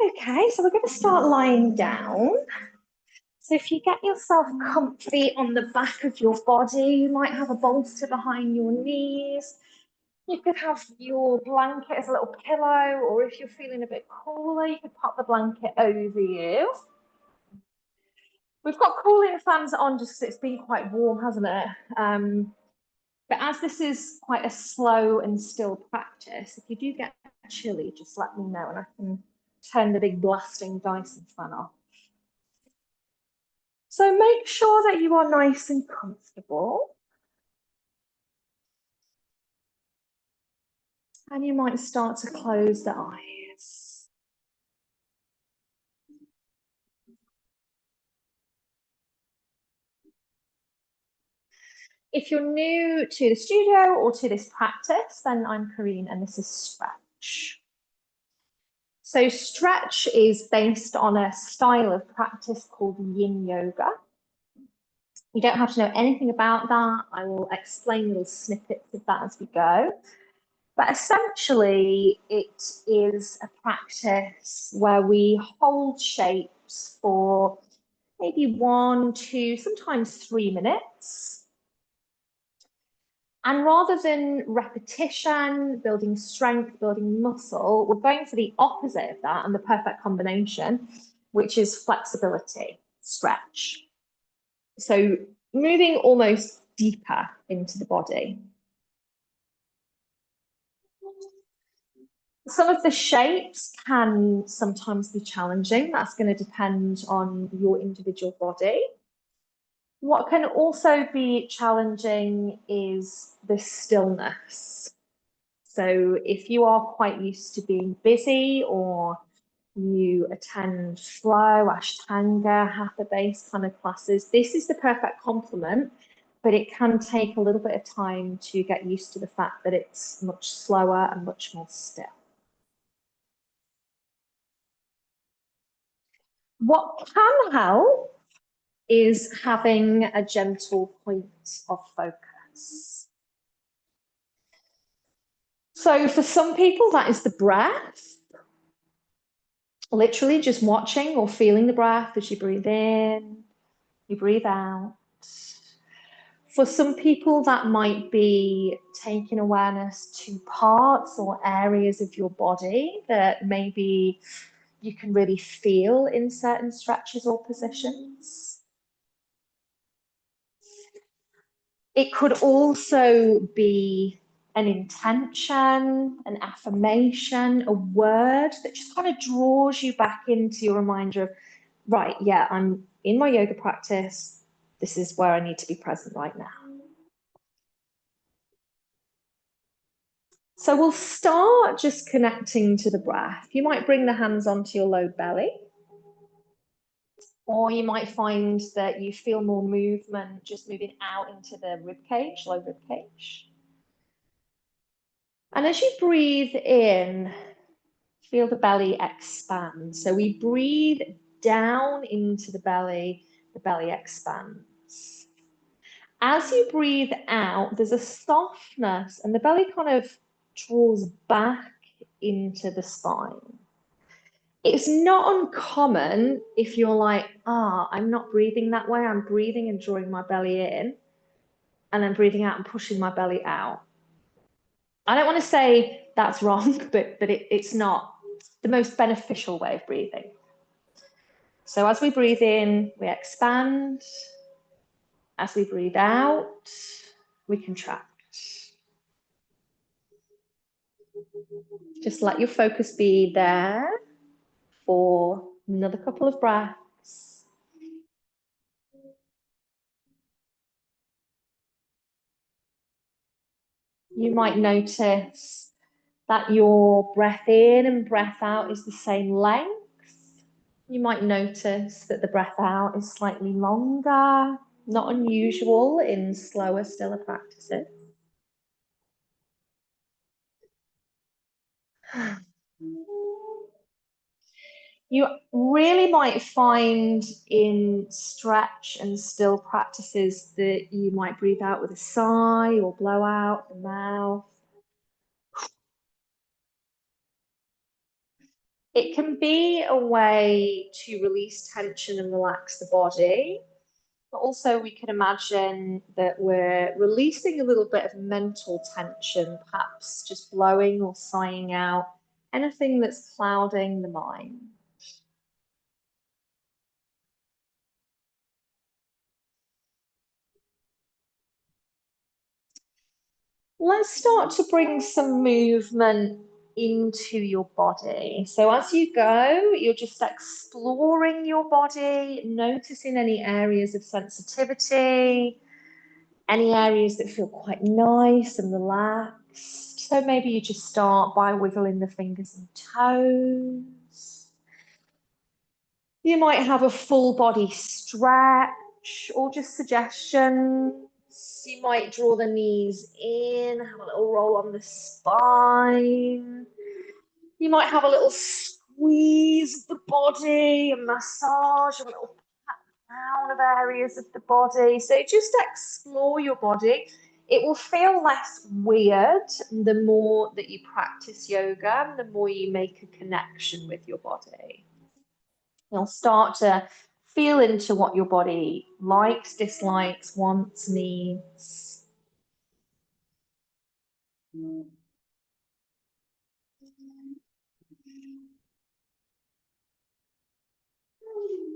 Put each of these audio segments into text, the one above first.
Okay, so we're going to start lying down. So if you get yourself comfy on the back of your body, you might have a bolster behind your knees. You could have your blanket as a little pillow, or if you're feeling a bit cooler, you could pop the blanket over you. We've got cooling fans on just because it's been quite warm, hasn't it? But as this is quite a slow and still practice, if you do get chilly, just let me know and I can turn the big blasting Dyson fan off. So make sure that you are nice and comfortable. And you might start to close the eyes. If you're new to the studio or to this practice, then I'm Karine and this is stretch. So stretch is based on a style of practice called Yin Yoga. You don't have to know anything about that. I will explain little snippets of that as we go. But essentially, it is a practice where we hold shapes for maybe 1, 2, sometimes 3 minutes. And rather than repetition, building strength, building muscle, we're going for the opposite of that and the perfect combination, which is flexibility, stretch. So moving almost deeper into the body. Some of the shapes can sometimes be challenging. That's going to depend on your individual body. What can also be challenging is the stillness. So if you are quite used to being busy or you attend flow, ashtanga, hatha-based kind of classes, this is the perfect complement, but it can take a little bit of time to get used to the fact that it's much slower and much more still. What can help is having a gentle point of focus. So for some people, that is the breath. Literally just watching or feeling the breath as you breathe in, you breathe out. For some people, that might be taking awareness to parts or areas of your body that maybe you can really feel in certain stretches or positions. It could also be an intention, an affirmation, a word that just kind of draws you back into your reminder of, right, yeah, I'm in my yoga practice. This is where I need to be present right now. So we'll start just connecting to the breath. You might bring the hands onto your low belly, or you might find that you feel more movement just moving out into the rib cage, low rib cage. And as you breathe in, feel the belly expand. So we breathe down into the belly expands. As you breathe out, there's a softness and the belly kind of draws back into the spine. It's not uncommon if you're like, I'm not breathing that way. I'm breathing and drawing my belly in, and I'm breathing out and pushing my belly out. I don't want to say that's wrong, but it's not the most beneficial way of breathing. So as we breathe in, we expand. As we breathe out, we contract. Just let your focus be there for another couple of breaths. You might notice that your breath in and breath out is the same length. You might notice that the breath out is slightly longer, not unusual in slower, stiller practices. You really might find in stretch and still practices that you might breathe out with a sigh or blow out the mouth. It can be a way to release tension and relax the body. But also, we can imagine that we're releasing a little bit of mental tension, perhaps just blowing or sighing out anything that's clouding the mind. Let's start to bring some movement into your body. So as you go, you're just exploring your body, noticing any areas of sensitivity, any areas that feel quite nice and relaxed. So maybe you just start by wiggling the fingers and toes. You might have a full body stretch or just suggestions. You might draw the knees in, have a little roll on the spine. You might have a little squeeze of the body, a massage, a little down of areas of the body. So just explore your body. It will feel less weird the more that you practice yoga, the more you make a connection with your body. You'll start to feel into what your body likes, dislikes, wants, needs.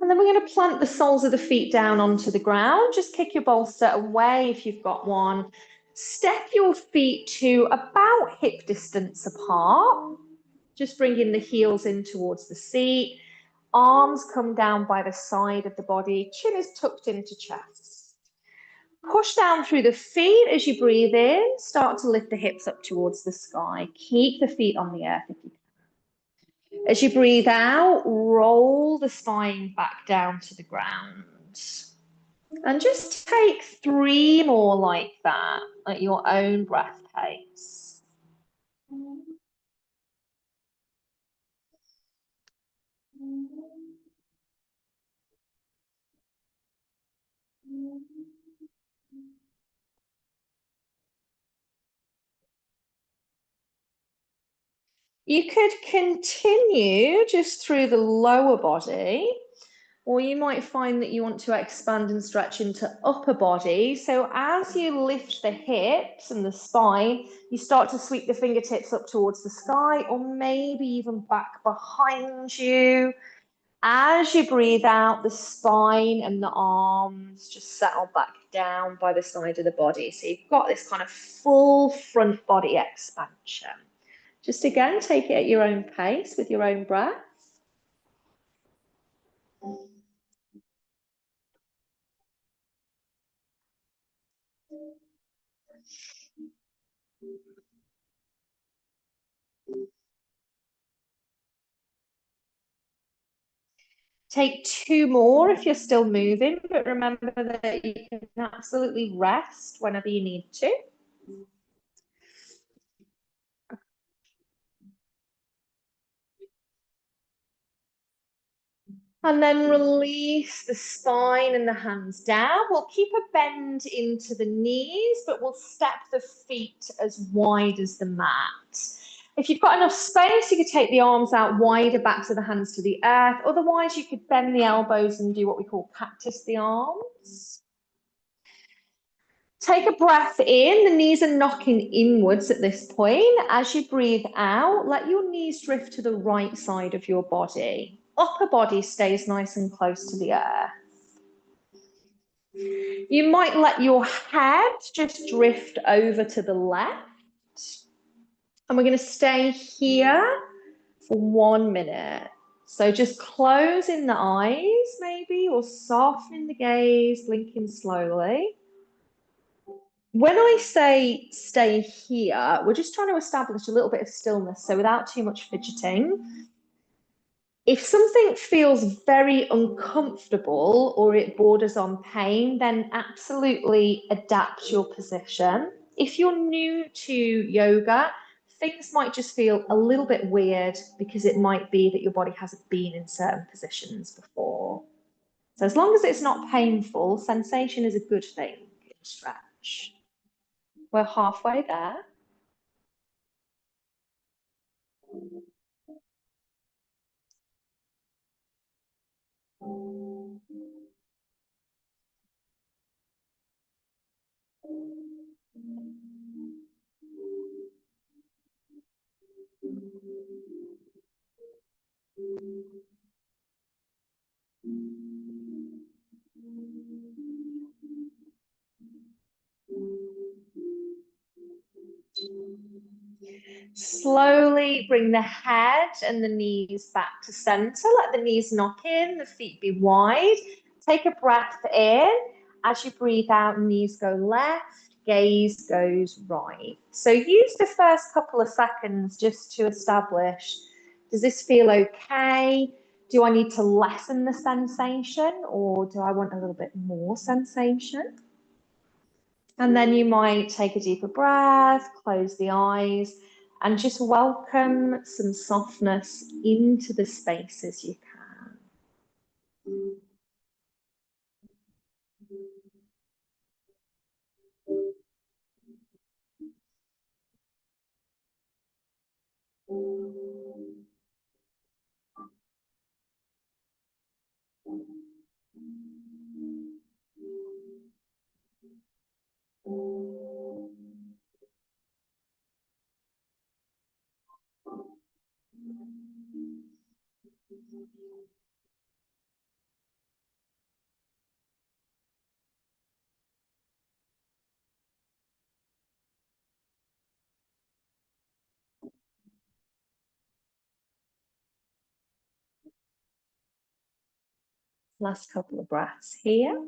And then we're going to plant the soles of the feet down onto the ground. Just kick your bolster away if you've got one. Step your feet to about hip distance apart. Just bringing the heels in towards the seat. Arms come down by the side of the body. Chin is tucked into chest. Push down through the feet as you breathe in. Start to lift the hips up towards the sky. Keep the feet on the earth if you can. As you breathe out, roll the spine back down to the ground. And just take 3 more like that at your own breath pace. You could continue just through the lower body, or you might find that you want to expand and stretch into upper body. So as you lift the hips and the spine, you start to sweep the fingertips up towards the sky, or maybe even back behind you. As you breathe out, the spine and the arms just settle back down by the side of the body. So you've got this kind of full front body expansion. Just again, take it at your own pace with your own breath. Take 2 more if you're still moving, but remember that you can absolutely rest whenever you need to. And then release the spine and the hands down. We'll keep a bend into the knees, but we'll step the feet as wide as the mat. If you've got enough space, you could take the arms out wider, backs of the hands to the earth. Otherwise, you could bend the elbows and do what we call cactus the arms. Take a breath in. The knees are knocking inwards at this point. As you breathe out, let your knees drift to the right side of your body. Upper body stays nice and close to the earth. You might let your head just drift over to the left. And we're going to stay here for 1 minute. So just closing the eyes, maybe, or softening the gaze, blinking slowly. When I say stay here, we're just trying to establish a little bit of stillness. So without too much fidgeting. If something feels very uncomfortable or it borders on pain, then absolutely adapt your position. If you're new to yoga, things might just feel a little bit weird because it might be that your body hasn't been in certain positions before. So as long as it's not painful, sensation is a good thing. Stretch. We're halfway there. Slowly bring the head and the knees back to center. Let the knees knock in, the feet be wide. Take a breath in. As you breathe out, knees go left, gaze goes right. So use the first couple of seconds just to establish, does this feel okay? Do I need to lessen the sensation, or do I want a little bit more sensation? And then you might take a deeper breath, close the eyes, and just welcome some softness into the spaces you can. Last couple of breaths here.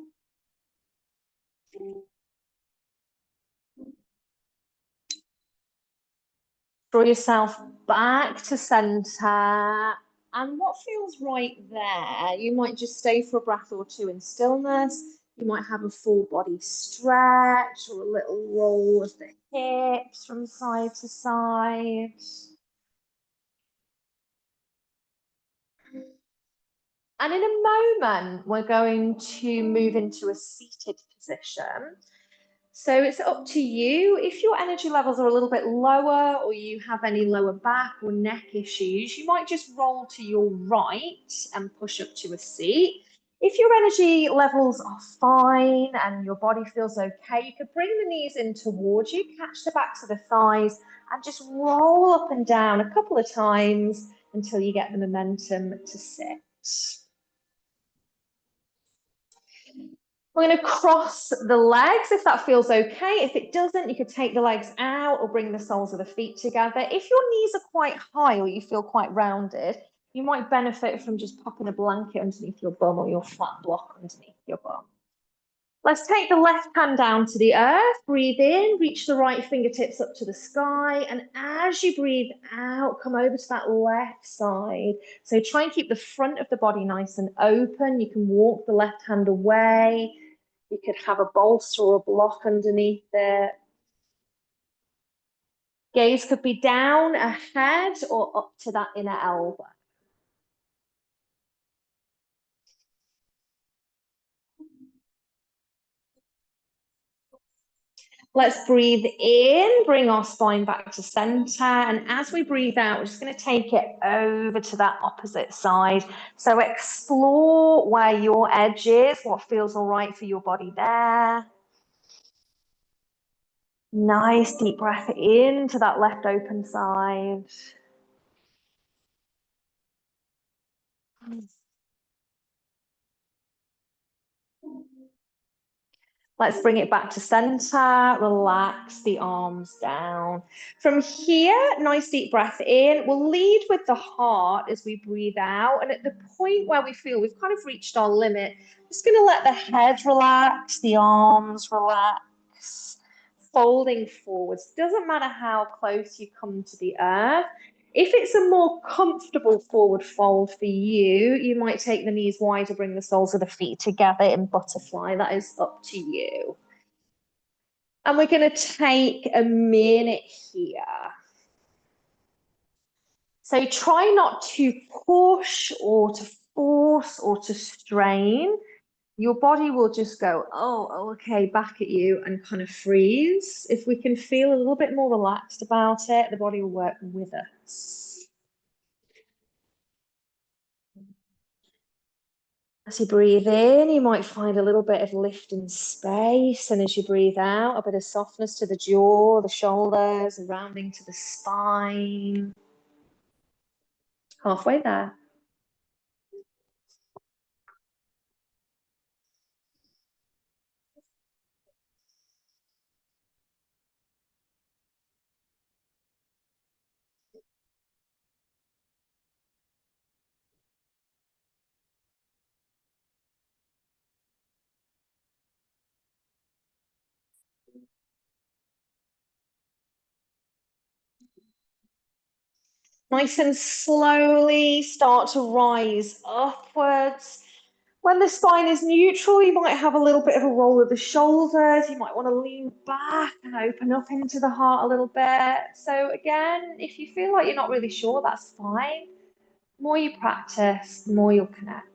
Draw yourself back to center. And what feels right there? You might just stay for a breath or two in stillness. You might have a full body stretch or a little roll of the hips from side to side. And in a moment, we're going to move into a seated position. So it's up to you. If your energy levels are a little bit lower or you have any lower back or neck issues, you might just roll to your right and push up to a seat. If your energy levels are fine and your body feels okay, you could bring the knees in towards you, catch the backs of the thighs, and just roll up and down a couple of times until you get the momentum to sit. We're going to cross the legs if that feels okay. If it doesn't, you could take the legs out or bring the soles of the feet together. If your knees are quite high or you feel quite rounded, you might benefit from just popping a blanket underneath your bum or your flat block underneath your bum. Let's take the left hand down to the earth. Breathe in, reach the right fingertips up to the sky. And as you breathe out, come over to that left side. So try and keep the front of the body nice and open. You can walk the left hand away. You could have a bolster or a block underneath it. Gaze could be down, ahead, or up to that inner elbow. Let's breathe in, bring our spine back to center. And as we breathe out, we're just going to take it over to that opposite side. So explore where your edge is, what feels all right for your body there. Nice deep breath into that left open side. Let's bring it back to center. Relax the arms down. From here, nice deep breath in. We'll lead with the heart as we breathe out. And at the point where we feel we've kind of reached our limit, just going to let the head relax, the arms relax, folding forwards. Doesn't matter how close you come to the earth. If it's a more comfortable forward fold for you, you might take the knees wider, bring the soles of the feet together in butterfly. That is up to you. And we're going to take a minute here. So try not to push or to force or to strain. Your body will just go, oh, okay, back at you and kind of freeze. If we can feel a little bit more relaxed about it, the body will work with us. As you breathe in, you might find a little bit of lift in space. And as you breathe out, a bit of softness to the jaw, the shoulders, and rounding to the spine. Halfway there. Nice and slowly start to rise upwards. When the spine is neutral, you might have a little bit of a roll of the shoulders. You might want to lean back and open up into the heart a little bit. So again, if you feel like you're not really sure, that's fine. The more you practice, the more you'll connect.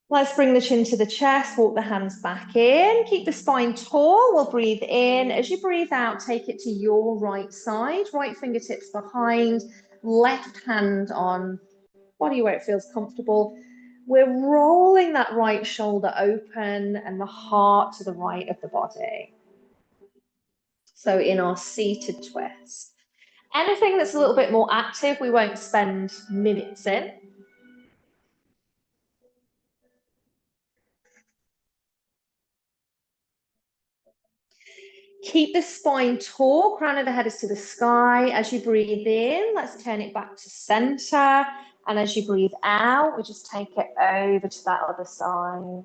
Let's bring the chin to the chest, walk the hands back in, keep the spine tall. We'll breathe in. As you breathe out, take it to your right side, right fingertips behind, left hand on body where it feels comfortable. We're rolling that right shoulder open and the heart to the right of the body. So in our seated twist. Anything that's a little bit more active, we won't spend minutes in. Keep the spine tall, crown of the head is to the sky. As you breathe in, let's turn it back to center. And as you breathe out, we just take it over to that other side.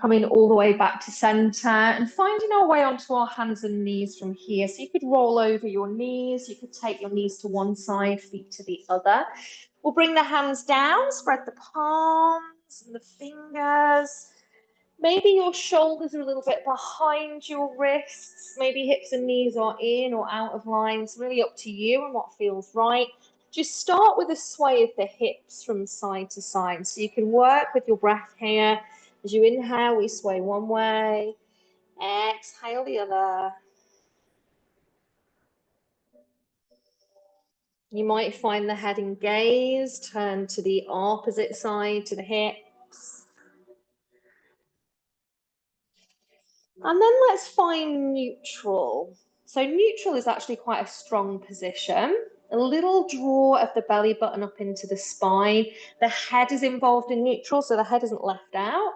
Coming all the way back to center and finding our way onto our hands and knees from here. So you could roll over your knees, you could take your knees to one side, feet to the other. We'll bring the hands down, spread the palms and the fingers. Maybe your shoulders are a little bit behind your wrists. Maybe hips and knees are in or out of line. It's really up to you and what feels right. Just start with a sway of the hips from side to side. So you can work with your breath here. As you inhale, we sway one way. Exhale the other. You might find the head and gaze turn to the opposite side, to the hips. And then let's find neutral. So neutral is actually quite a strong position. A little draw of the belly button up into the spine. The head is involved in neutral, so the head isn't left out.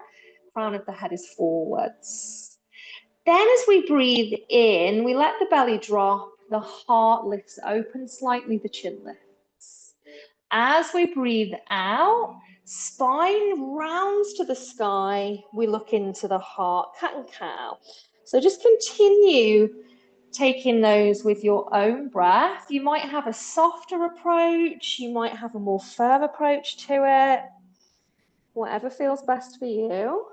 Crown of the head is forwards. Then as we breathe in, we let the belly drop. The heart lifts open slightly, the chin lifts. As we breathe out, spine rounds to the sky. We look into the heart, cat and cow. So just continue taking those with your own breath. You might have a softer approach. You might have a more firm approach to it. Whatever feels best for you.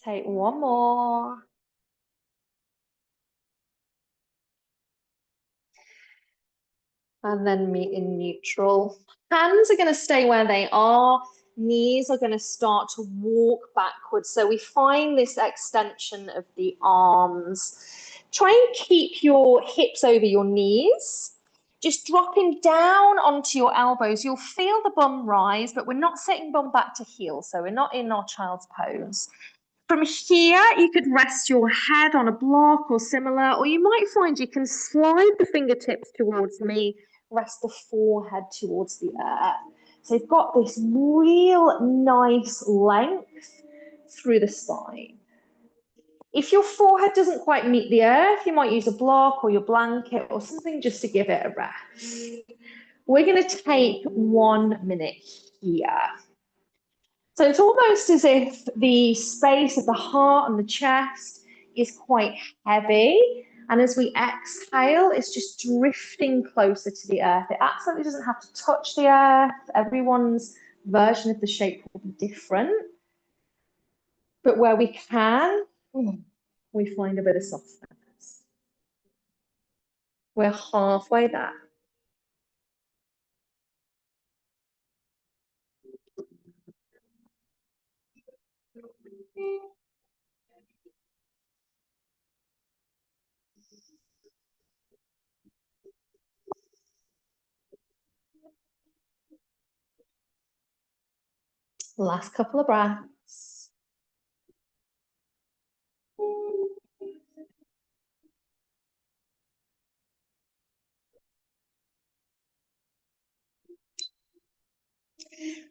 Take one more. And then meet in neutral. Hands are going to stay where they are. Knees are going to start to walk backwards. So we find this extension of the arms. Try and keep your hips over your knees. Just dropping down onto your elbows. You'll feel the bum rise, but we're not sitting bum back to heel. So we're not in our child's pose. From here, you could rest your head on a block or similar, or you might find you can slide the fingertips towards me, rest the forehead towards the earth. So you've got this real nice length through the spine. If your forehead doesn't quite meet the earth, you might use a block or your blanket or something just to give it a rest. We're going to take 1 minute here. So it's almost as if the space of the heart and the chest is quite heavy. And as we exhale, it's just drifting closer to the earth. It absolutely doesn't have to touch the earth. Everyone's version of the shape will be different. But where we can, we find a bit of softness. We're halfway there. Last couple of breaths.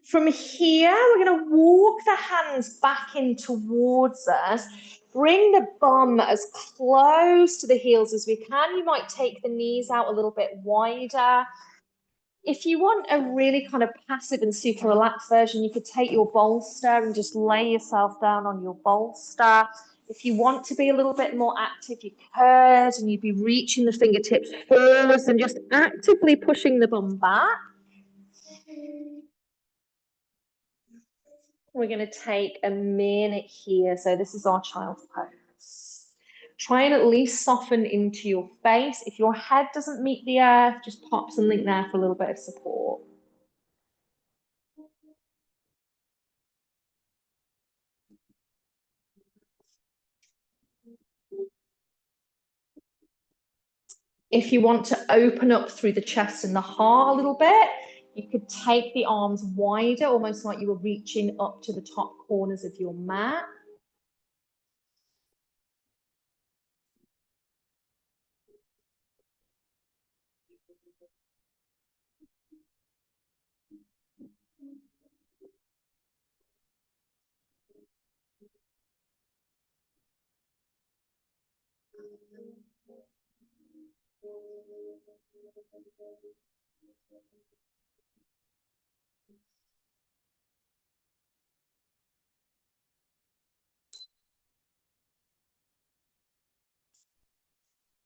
From here, we're going to walk the hands back in towards us. Bring the bum as close to the heels as we can. You might take the knees out a little bit wider. If you want a really kind of passive and super relaxed version, you could take your bolster and just lay yourself down on your bolster. If you want to be a little bit more active, you could, and you'd be reaching the fingertips forwards and just actively pushing the bum back. We're going to take a minute here. So this is our child's pose. Try and at least soften into your face. If your head doesn't meet the earth, just pop something there for a little bit of support. If you want to open up through the chest and the heart a little bit, you could take the arms wider, almost like you were reaching up to the top corners of your mat.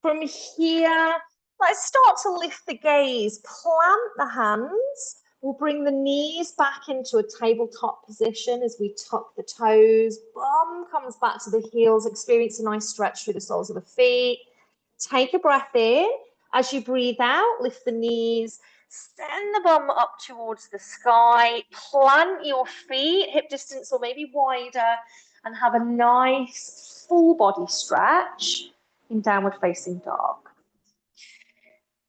From here, let's start to lift the gaze. Plant the hands. We'll bring the knees back into a tabletop position as we tuck the toes. Bum comes back to the heels. Experience a nice stretch through the soles of the feet. Take a breath in. As you breathe out, lift the knees. Send the bum up towards the sky. Plant your feet, hip distance or maybe wider, and have a nice full body stretch in downward facing dog.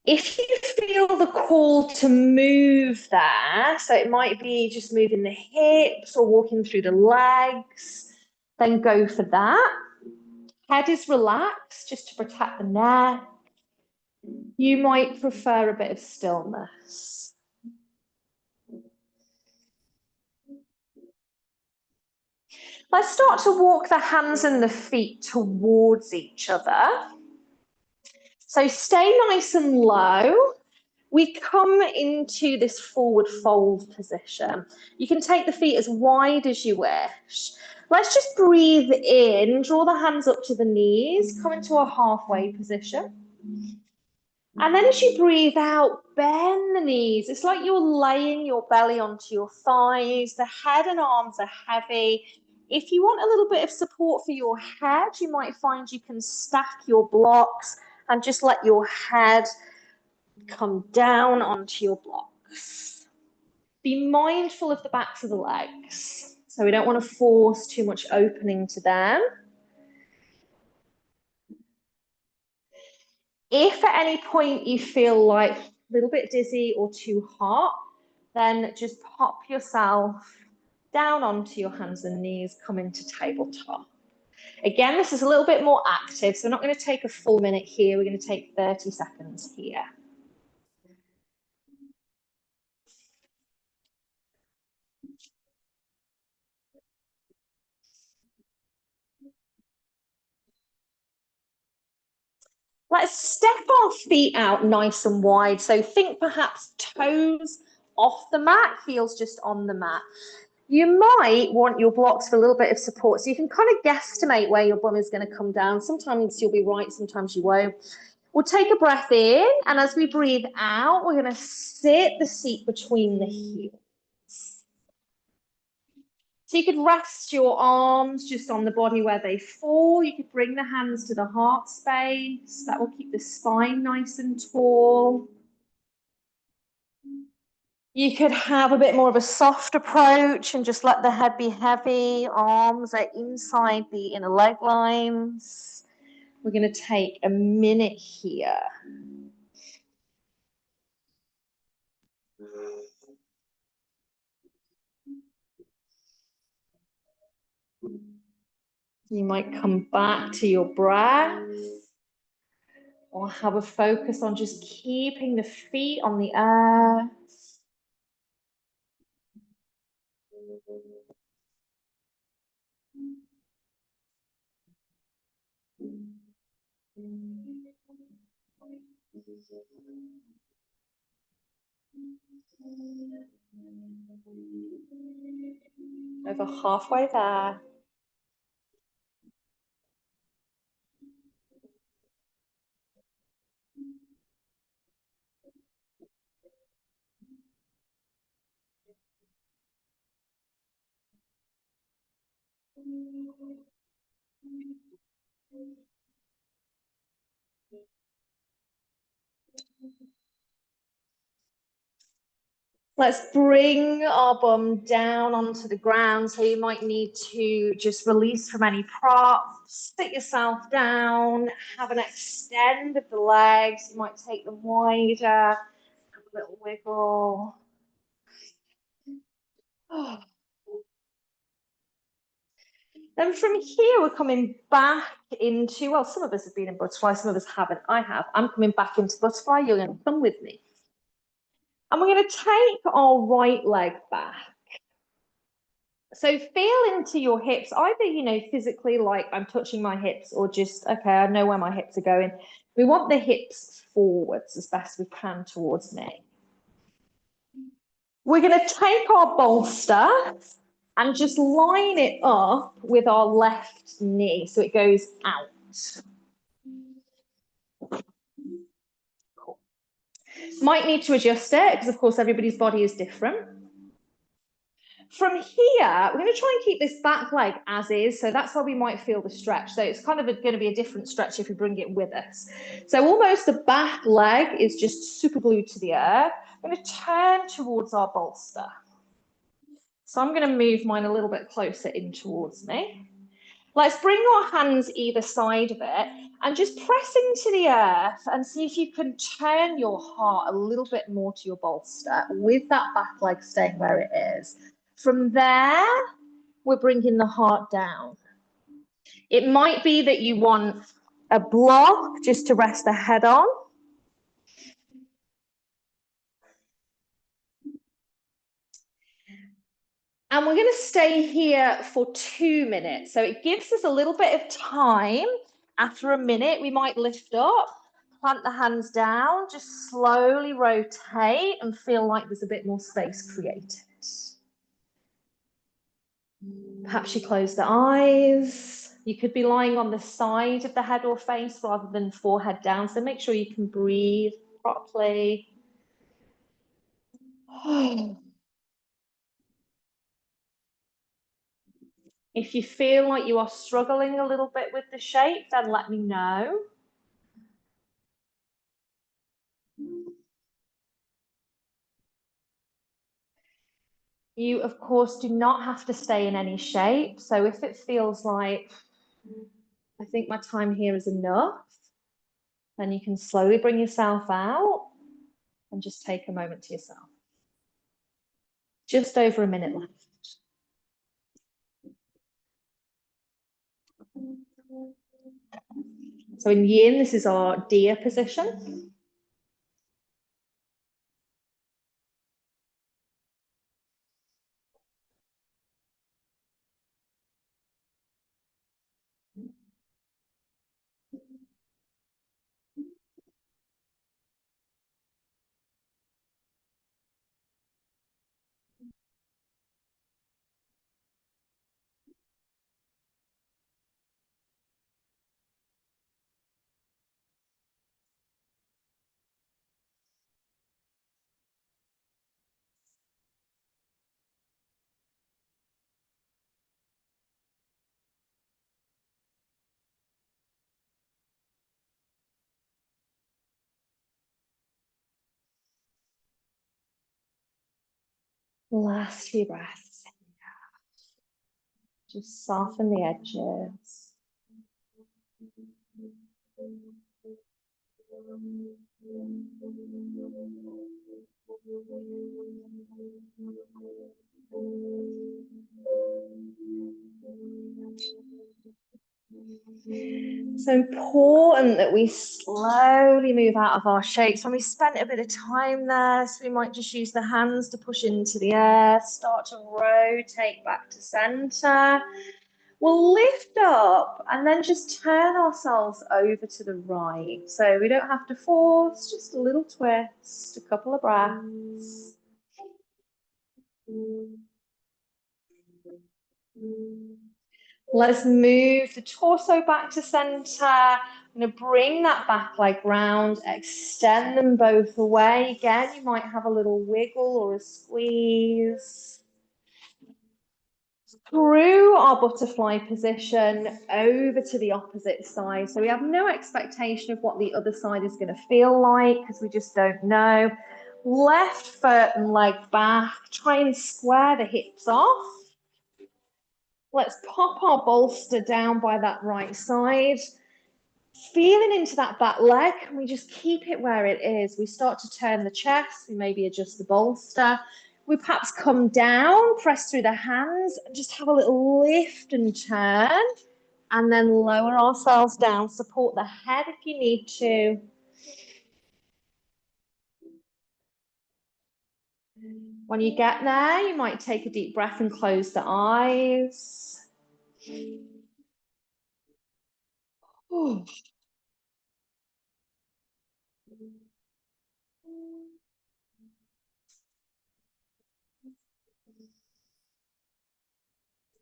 If you feel the call to move there, so it might be just moving the hips or walking through the legs, then go for that. Head is relaxed just to protect the neck. You might prefer a bit of stillness. Let's start to walk the hands and the feet towards each other. So stay nice and low. We come into this forward fold position. You can take the feet as wide as you wish. Let's just breathe in, draw the hands up to the knees, come into a halfway position. And then as you breathe out, bend the knees. It's like you're laying your belly onto your thighs. The head and arms are heavy. If you want a little bit of support for your head, you might find you can stack your blocks and just let your head come down onto your blocks. Be mindful of the backs of the legs. So we don't want to force too much opening to them. If at any point you feel like a little bit dizzy or too hot, then just pop yourself down onto your hands and knees, come into tabletop. Again, this is a little bit more active, so we're not going to take a full minute here. We're going to take 30 seconds here. Let's step our feet out nice and wide. So think perhaps toes off the mat, heels just on the mat. You might want your blocks for a little bit of support. So you can kind of guesstimate where your bum is going to come down. Sometimes you'll be right, sometimes you won't. We'll take a breath in, and as we breathe out, we're going to sit the seat between the heels. So you could rest your arms just on the body where they fall. You could bring the hands to the heart space. That will keep the spine nice and tall. You could have a bit more of a soft approach and just let the head be heavy. Arms are inside the inner leg lines. We're going to take a minute here. You might come back to your breath or have a focus on just keeping the feet on the earth. Over halfway there. Let's bring our bum down onto the ground. So you might need to just release from any props, sit yourself down, have an extend of the legs. You might take them wider, have a little wiggle. Then from here, we're coming back into, well, some of us have been in butterfly, some of us haven't. I have. I'm coming back into butterfly. You're going to come with me. And we're going to take our right leg back. So feel into your hips, either, physically, like I'm touching my hips, or just, okay, I know where my hips are going. We want the hips forwards as best we can towards me. We're going to take our bolster and just line it up with our left knee so it goes out. Cool. Might need to adjust it because, of course, everybody's body is different. From here, we're going to try and keep this back leg as is. So that's why we might feel the stretch. So it's kind of going to be a different stretch if we bring it with us. So almost the back leg is just super glued to the earth. I'm going to turn towards our bolster. So I'm going to move mine a little bit closer in towards me. Let's bring our hands either side of it and just press into the earth and see if you can turn your heart a little bit more to your bolster with that back leg staying where it is. From there, we're bringing the heart down. It might be that you want a block just to rest the head on. And we're going to stay here for 2 minutes. So it gives us a little bit of time. After a minute, we might lift up, plant the hands down, just slowly rotate and feel like there's a bit more space created. Perhaps you close the eyes. You could be lying on the side of the head or face rather than forehead down. So make sure you can breathe properly. If you feel like you are struggling a little bit with the shape, then let me know. You, of course, do not have to stay in any shape. So if it feels like, I think my time here is enough, then you can slowly bring yourself out and just take a moment to yourself. Just over a minute left. So in yin, this is our deer position. Last few breaths. Just soften the edges. It's so important that we slowly move out of our shapes. When we spent a bit of time there, so we might just use the hands to push into the air, start to rotate back to center. We'll lift up and then just turn ourselves over to the right. So we don't have to force, just a little twist, a couple of breaths. Let's move the torso back to center. I'm going to bring that back leg round, extend them both away. Again, you might have a little wiggle or a squeeze. Through our butterfly position over to the opposite side. So we have no expectation of what the other side is going to feel like because we just don't know. Left foot and leg back. Try and square the hips off. Let's pop our bolster down by that right side. Feeling into that back leg, and we just keep it where it is. We start to turn the chest, we maybe adjust the bolster. We perhaps come down, press through the hands, and just have a little lift and turn, and then lower ourselves down. Support the head if you need to. When you get there, you might take a deep breath and close the eyes. Ooh.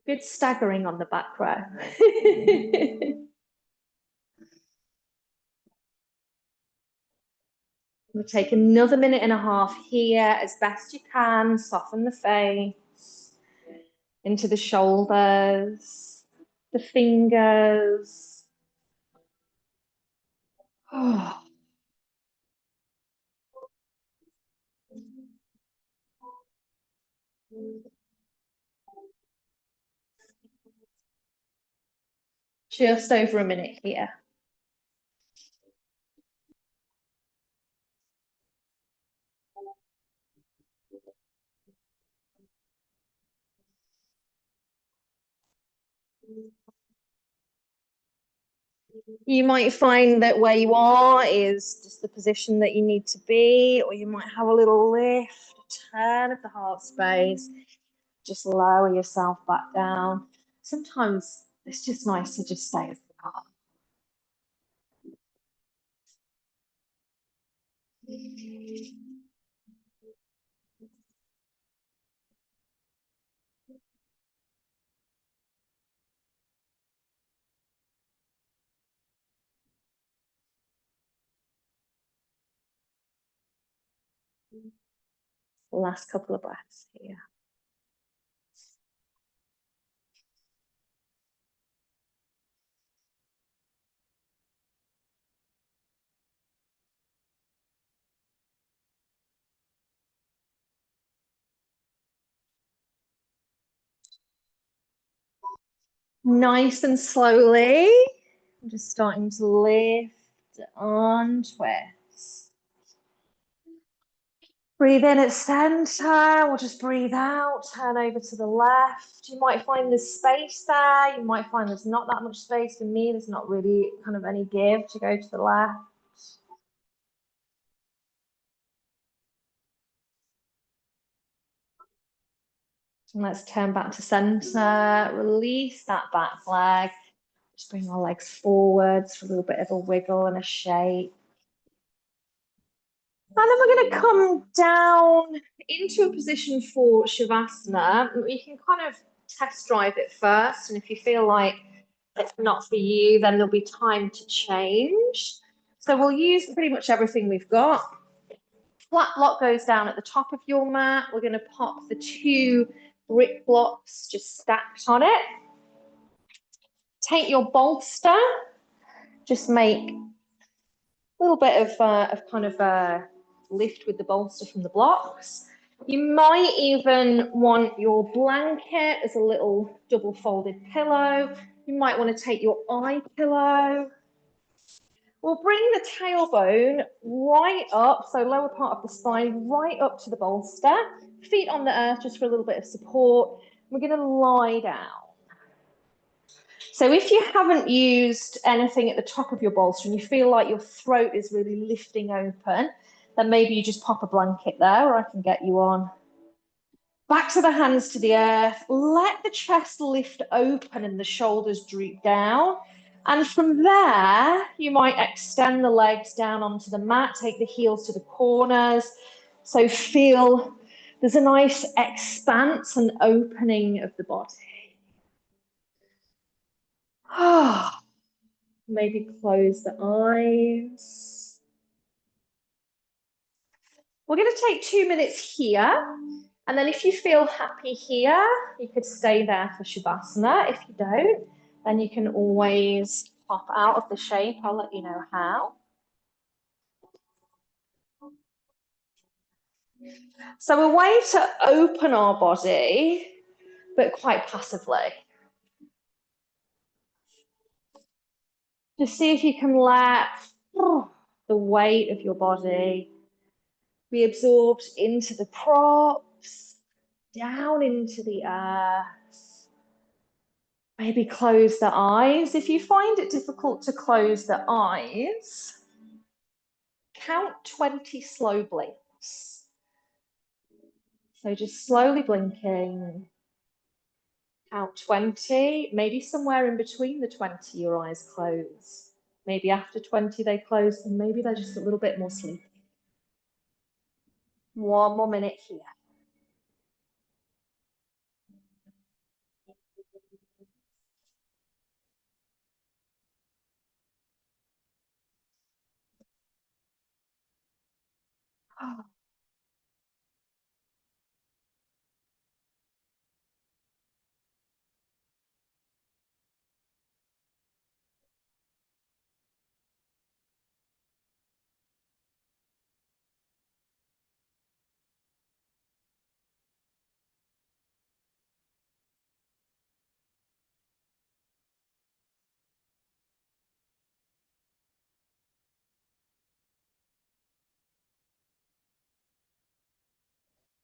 Good staggering on the back row. We'll take another minute and a half here as best you can. Soften the face into the shoulders, the fingers. Just over a minute here. You might find that where you are is just the position that you need to be, or you might have a little lift, turn of the heart space, just lower yourself back down. Sometimes it's just nice to just stay as you are. Last couple of breaths here. Nice and slowly, I'm just starting to lift and twist. Breathe in at center. We'll just breathe out, turn over to the left. You might find there's space there. You might find there's not that much space. For me, there's not really kind of any give to go to the left. And let's turn back to center. Release that back leg. Just bring our legs forwards for a little bit of a wiggle and a shake. And then we're going to come down into a position for Shavasana. You can kind of test drive it first. And if you feel like it's not for you, then there'll be time to change. So we'll use pretty much everything we've got. Flat block goes down at the top of your mat. We're going to pop the 2 brick blocks just stacked on it. Take your bolster. Just make a little bit of kind of lift with the bolster from the blocks. You might even want your blanket as a little double folded pillow. You might want to take your eye pillow. We'll bring the tailbone right up, so lower part of the spine, right up to the bolster. Feet on the earth just for a little bit of support. We're going to lie down. So if you haven't used anything at the top of your bolster and you feel like your throat is really lifting open, then maybe you just pop a blanket there, or I can get you on. Back to the hands to the earth. Let the chest lift open and the shoulders droop down. And from there, you might extend the legs down onto the mat, take the heels to the corners. So feel there's a nice expanse and opening of the body. Maybe close the eyes. We're going to take 2 minutes here. And then if you feel happy here, you could stay there for Shavasana. If you don't, then you can always pop out of the shape. I'll let you know how. So a way to open our body, but quite passively. Just see if you can let the weight of your body be absorbed into the props, down into the earth. Maybe close the eyes. If you find it difficult to close the eyes, count 20 slow blinks. So just slowly blinking. Count 20, maybe somewhere in between the 20 your eyes close. Maybe after 20 they close, and maybe they're just a little bit more sleepy. 1 more minute here.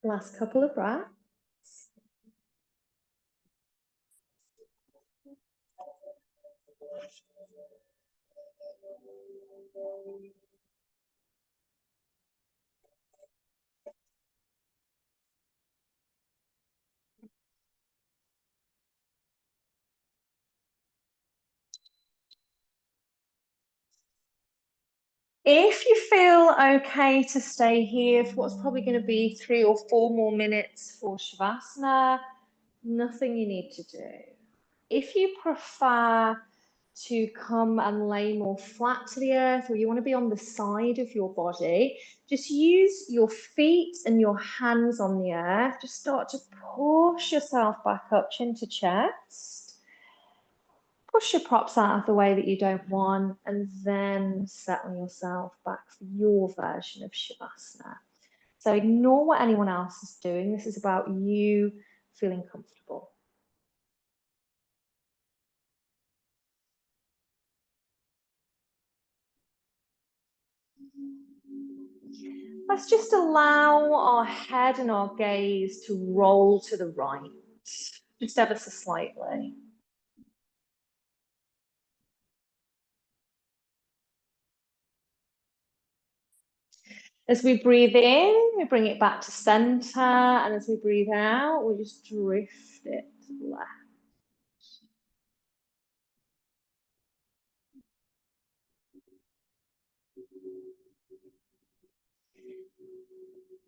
Last couple of breaths. If you feel okay to stay here for what's probably going to be 3 or 4 more minutes for Shavasana, nothing you need to do. If you prefer to come and lay more flat to the earth, or you want to be on the side of your body, just use your feet and your hands on the earth. Just start to push yourself back up, chin to chest. Push your props out of the way that you don't want, and then settle yourself back for your version of Shavasana. So ignore what anyone else is doing. This is about you feeling comfortable. Let's just allow our head and our gaze to roll to the right, just ever so slightly. As we breathe in, we bring it back to center, and as we breathe out, we just drift it to the left.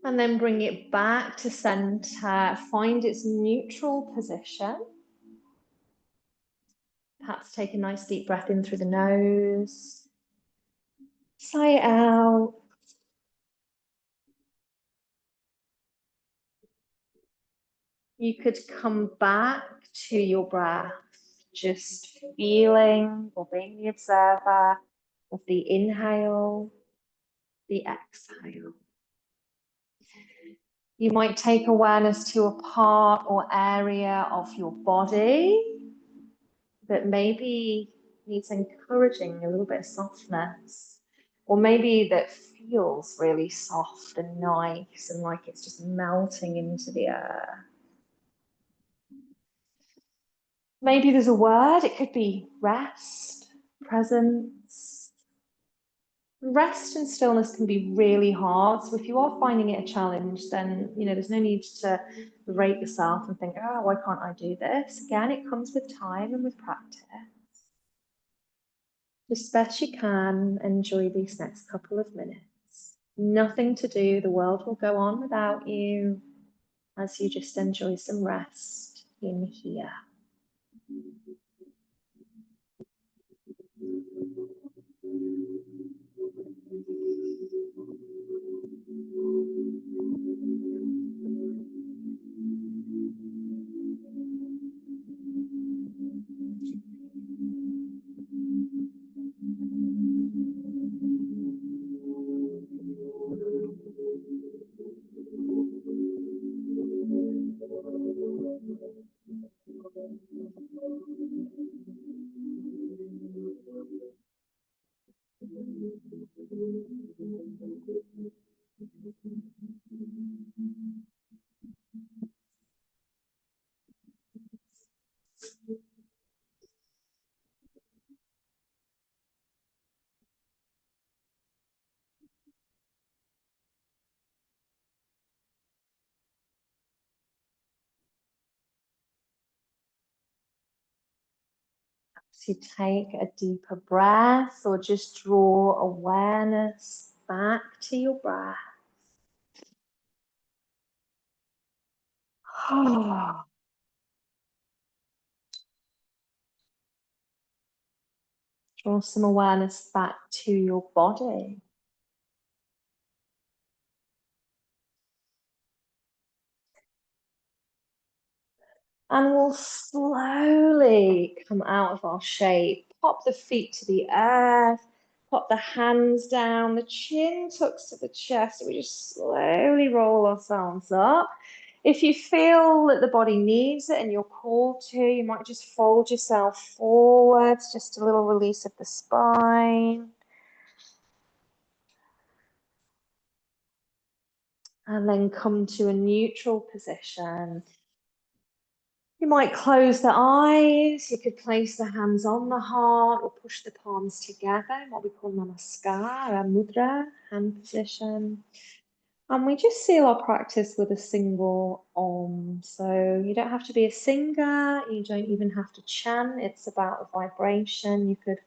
And then bring it back to center, find its neutral position. Perhaps take a nice deep breath in through the nose. Sigh out. You could come back to your breath, just feeling or being the observer of the inhale, the exhale. You might take awareness to a part or area of your body that maybe needs encouraging, a little bit of softness, or maybe that feels really soft and nice and like it's just melting into the earth. Maybe there's a word, it could be rest, presence. Rest and stillness can be really hard. So if you are finding it a challenge, then there's no need to berate yourself and think, oh, why can't I do this? Again, it comes with time and with practice. As best you can, enjoy these next couple of minutes. Nothing to do, the world will go on without you as you just enjoy some rest in here. So you take a deeper breath or just draw awareness back to your breath. Draw some awareness back to your body. And we'll slowly come out of our shape. Pop the feet to the earth, pop the hands down, the chin tucks to the chest. We just slowly roll ourselves up. If you feel that the body needs it and you're called to, you might just fold yourself forwards, just a little release of the spine. And then come to a neutral position. You might close the eyes, you could place the hands on the heart or push the palms together, what we call namaskar, mudra, hand position. And we just seal our practice with a single Om. So you don't have to be a singer, you don't even have to chant, it's about a vibration. You could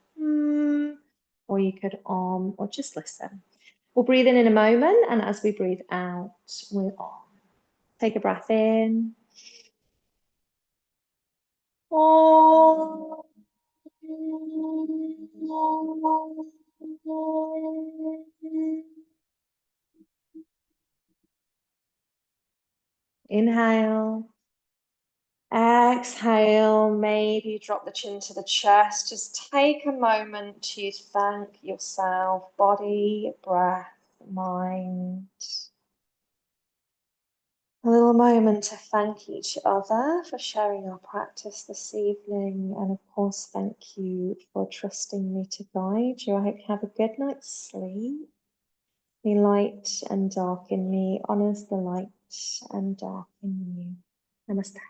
or you could Om, or just listen. We'll breathe in a moment, and as we breathe out, we're Om. Take a breath in. Om. Inhale. Exhale. Maybe drop the chin to the chest. Just take a moment to thank yourself, body, breath, mind. A little moment to thank each other for sharing our practice this evening. And of course, thank you for trusting me to guide you. I hope you have a good night's sleep. The light and dark in me honors the light and dark in you. Namaste.